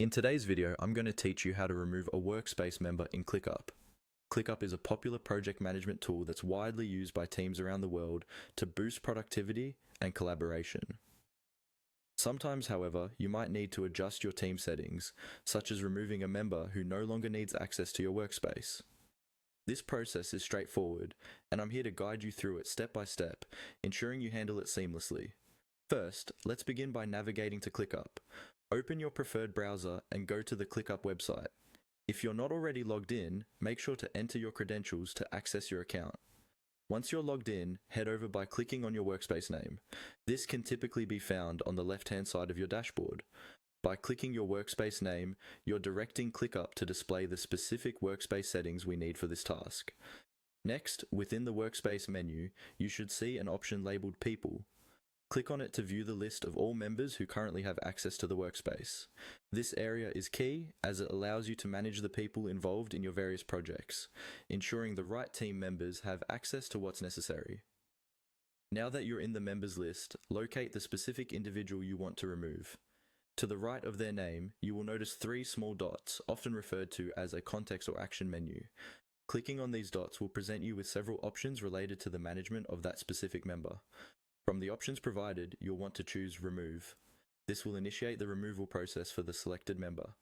In today's video, I'm going to teach you how to remove a Workspace member in ClickUp. ClickUp is a popular project management tool that's widely used by teams around the world to boost productivity and collaboration. Sometimes, however, you might need to adjust your team settings, such as removing a member who no longer needs access to your workspace. This process is straightforward, and I'm here to guide you through it step by step, ensuring you handle it seamlessly. First, let's begin by navigating to ClickUp. Open your preferred browser and go to the ClickUp website. If you're not already logged in, make sure to enter your credentials to access your account. Once you're logged in, head over by clicking on your workspace name. This can typically be found on the left-hand side of your dashboard. By clicking your workspace name, you're directing ClickUp to display the specific workspace settings we need for this task. Next, within the workspace menu, you should see an option labeled People. Click on it to view the list of all members who currently have access to the workspace. This area is key as it allows you to manage the people involved in your various projects, ensuring the right team members have access to what's necessary. Now that you're in the members list, locate the specific individual you want to remove. To the right of their name, you will notice 3 small dots, often referred to as a context or action menu. Clicking on these dots will present you with several options related to the management of that specific member. From the options provided, you'll want to choose Remove. This will initiate the removal process for the selected member.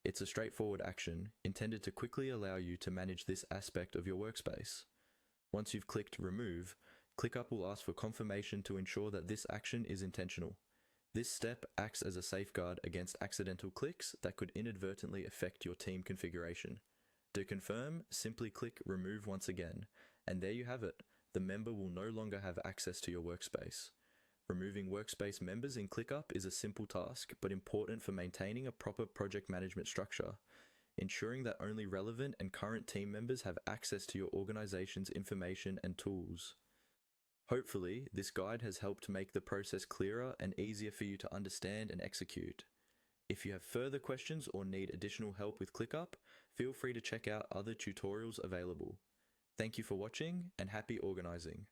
It's a straightforward action, intended to quickly allow you to manage this aspect of your workspace. Once you've clicked Remove, ClickUp will ask for confirmation to ensure that this action is intentional. This step acts as a safeguard against accidental clicks that could inadvertently affect your team configuration. To confirm, simply click Remove once again, and there you have it. The member will no longer have access to your workspace. Removing workspace members in ClickUp is a simple task, but important for maintaining a proper project management structure, ensuring that only relevant and current team members have access to your organization's information and tools. Hopefully, this guide has helped make the process clearer and easier for you to understand and execute. If you have further questions or need additional help with ClickUp, feel free to check out other tutorials available. Thank you for watching and happy organizing.